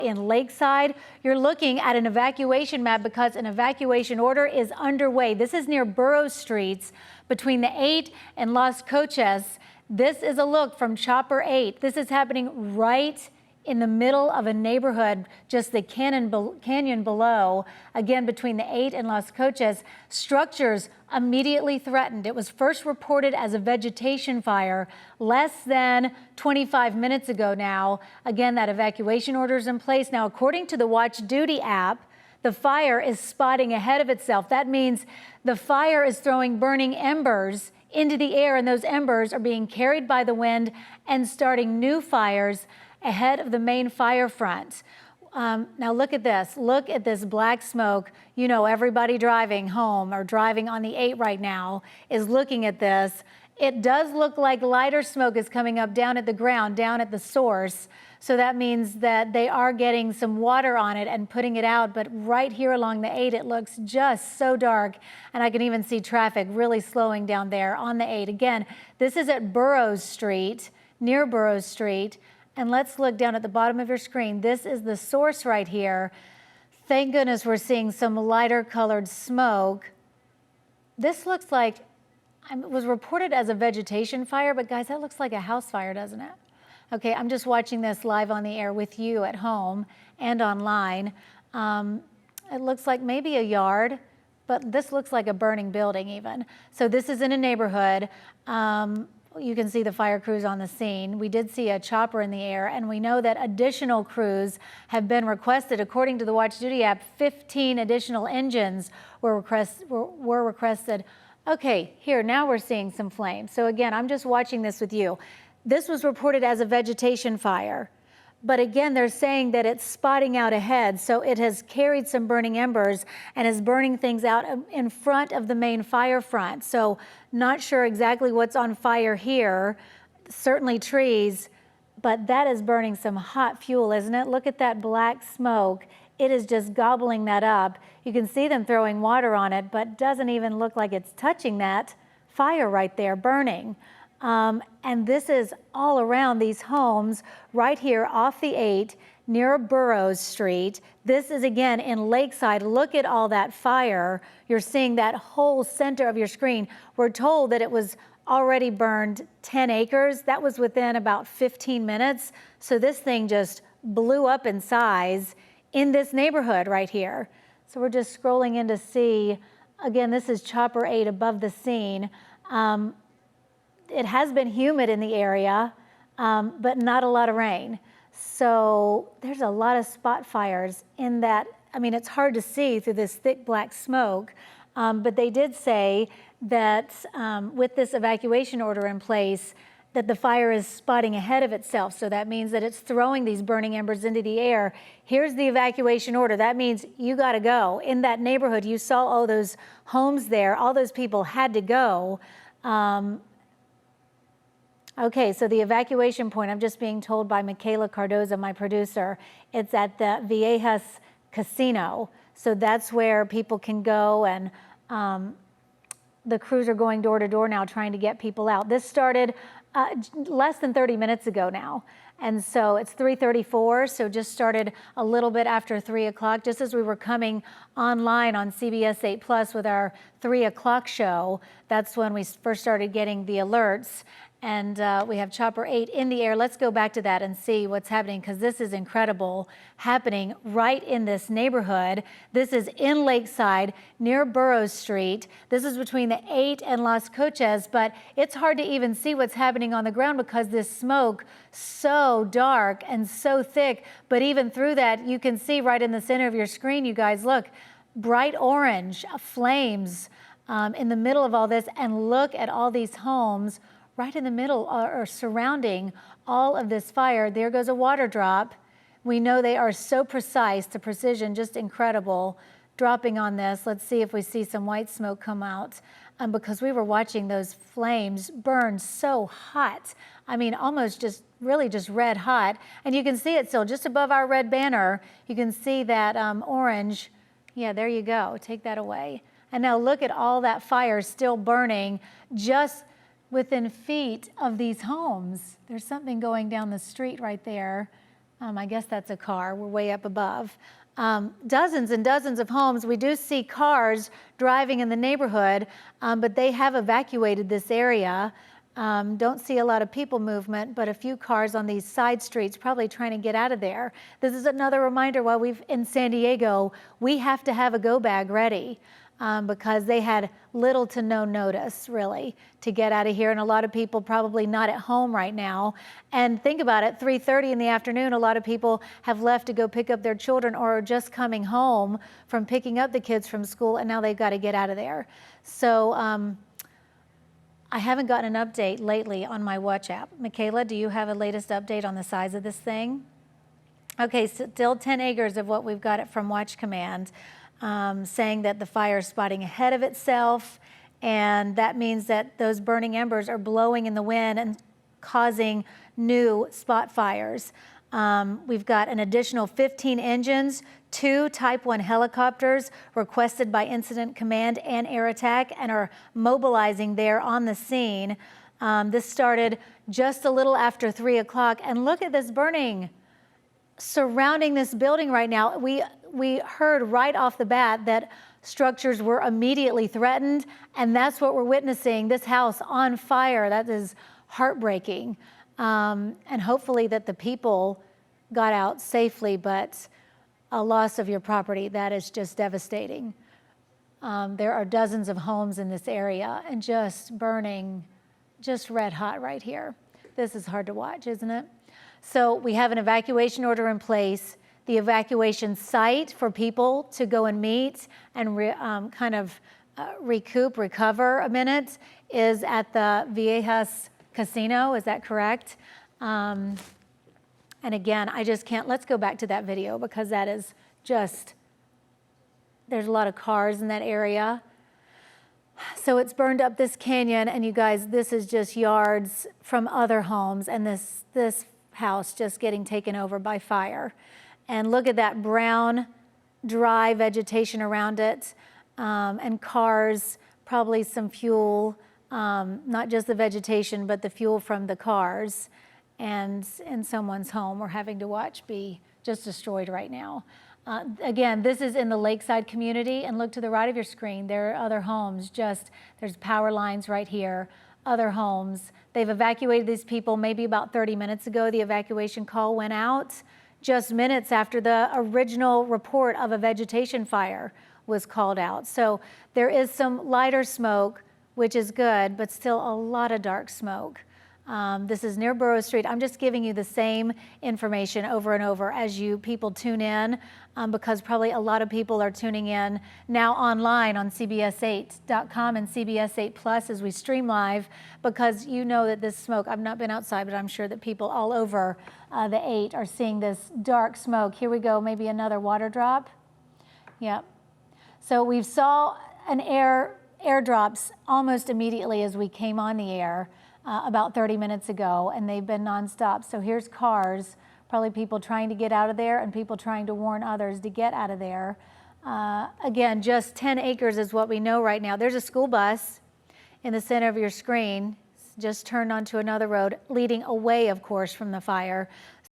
In Lakeside, you're looking at an evacuation map because an evacuation order is underway. This is near Burroughs Streets between the 8 and Las Coches. This is a look from Chopper 8. This is happening right in the middle of a neighborhood, just the canyon below, again between the 8 and Las Coches. Structures immediately threatened. It was first reported as a vegetation fire less than 25 minutes ago now. Again, that evacuation order is in place. Now, according to the Watch Duty app, the fire is spotting ahead of itself. That means the fire is throwing burning embers into the air, and those embers are being carried by the wind and starting new fires ahead of the main fire front. Now look at this. Look at this black smoke. You know, everybody driving home or driving on the 8 right now is looking at this. It does look like lighter smoke is coming up down at the ground, down at the source. So that means that they are getting some water on it and putting it out. But right here along the 8, it looks just so dark. And I can even see traffic really slowing down there on the 8. Again, this is at Burroughs Street, near Burroughs Street. And let's look down at the bottom of your screen. This is the source right here. Thank goodness we're seeing some lighter colored smoke. This looks like, it was reported as a vegetation fire, but guys, that looks like a house fire, doesn't it? Okay, I'm just watching this live on the air with you at home and online. It looks like maybe a yard, but this looks like a burning building even. So this is in a neighborhood. You can see the fire crews on the scene. We did see a chopper in the air, and we know that additional crews have been requested. According to the Watch Duty app, 15 additional engines were requested. Okay, here, now we're seeing some flames. So again, I'm just watching this with you. This was reported as a vegetation fire. But again, they're saying that it's spotting out ahead, so it has carried some burning embers and is burning things out in front of the main fire front. So not sure exactly what's on fire here, certainly trees, but that is burning some hot fuel, isn't it? Look at that black smoke. It is just gobbling that up. You can see them throwing water on it, but doesn't even look like it's touching that fire right there burning. And this is all around these homes right here off the 8 near Burroughs Street. This is again in Lakeside. Look at all that fire. You're seeing that whole center of your screen. We're told that it was already burned 10 acres. That was within about 15 minutes. So this thing just blew up in size in this neighborhood right here. So we're just scrolling in to see, again, this is Chopper 8 above the scene. It has been humid in the area, but not a lot of rain. So there's a lot of spot fires in that. I mean, it's hard to see through this thick black smoke, but they did say that with this evacuation order in place, that the fire is spotting ahead of itself. So that means that it's throwing these burning embers into the air. Here's the evacuation order. That means you got to go. In that neighborhood, you saw all those homes there. All those people had to go. Okay, so the evacuation point, I'm just being told by Michaela Cardoza, my producer, it's at the Viejas Casino. So that's where people can go, and the crews are going door to door now trying to get people out. This started less than 30 minutes ago now. And so it's 3:34, so just started a little bit after 3 o'clock, just as we were coming online on CBS 8 Plus with our 3 o'clock show. That's when we first started getting the alerts. And we have Chopper 8 in the air. Let's go back to that and see what's happening, because this is incredible, happening right in this neighborhood. This is in Lakeside near Burroughs Street. This is between the 8 and Las Coches, but it's hard to even see what's happening on the ground because this smoke so dark and so thick. But even through that, you can see right in the center of your screen, you guys, look, bright orange flames in the middle of all this. And look at all these homes right in the middle or surrounding all of this fire. There goes a water drop. We know they are so precise, the precision just incredible, dropping on this. Let's see if we see some white smoke come out, because we were watching those flames burn so hot. I mean, almost just really just red hot. And you can see it still just above our red banner. You can see that orange. Yeah, there you go. Take that away. And now look at all that fire still burning just within feet of these homes. There's something going down the street right there. I guess that's a car. We're way up above. Dozens and dozens of homes. We do see cars driving in the neighborhood, but they have evacuated this area. Don't see a lot of people movement, but a few cars on these side streets probably trying to get out of there. This is another reminder while we've in San Diego, we have to have a go bag ready. Because they had little to no notice, really, to get out of here. And a lot of people probably not at home right now. And think about it, 3:30 in the afternoon, a lot of people have left to go pick up their children or are just coming home from picking up the kids from school, and now they've got to get out of there. So I haven't gotten an update lately on my Watch app. Michaela, do you have a latest update on the size of this thing? Okay, still 10 acres of what we've got it from Watch Command. Saying that the fire is spotting ahead of itself, and that means that those burning embers are blowing in the wind and causing new spot fires. We've got an additional 15 engines, 2 Type 1 helicopters requested by Incident Command and Air Attack and are mobilizing there on the scene. This started just a little after 3 o'clock, and look at this burning surrounding this building right now. We heard right off the bat that structures were immediately threatened, and that's what we're witnessing, this house on fire. That is heartbreaking. And hopefully that the people got out safely, but a loss of your property, that is just devastating. There are dozens of homes in this area and just burning, just red hot right here. This is hard to watch, isn't it? So we have an evacuation order in place. The evacuation site for people to go and meet and recover a minute is at the Viejas Casino. Is that correct? And again, I just can't, let's go back to that video because that is just, there's a lot of cars in that area. So it's burned up this canyon, and you guys, this is just yards from other homes, and this house just getting taken over by fire. And look at that brown, dry vegetation around it, and cars, probably some fuel, not just the vegetation, but the fuel from the cars. And in someone's home we're having to watch be just destroyed right now. Again, this is in the Lakeside community, and look to the right of your screen. There are other homes, there's power lines right here, other homes. They've evacuated these people maybe about 30 minutes ago. The evacuation call went out just minutes after the original report of a vegetation fire was called out. So there is some lighter smoke, which is good, but still a lot of dark smoke. This is near Burrow Street. I'm just giving you the same information over and over as you people tune in, because probably a lot of people are tuning in now online on CBS8.com and CBS8 Plus as we stream live, because you know that this smoke, I've not been outside, but I'm sure that people all over the 8 are seeing this dark smoke. Here we go, maybe another water drop. Yep. So we saw an airdrops almost immediately as we came on the air. About 30 minutes ago, and they've been nonstop. So here's cars, probably people trying to get out of there and people trying to warn others to get out of there. Again, just 10 acres is what we know right now. There's a school bus in the center of your screen, just turned onto another road, leading away, of course, from the fire.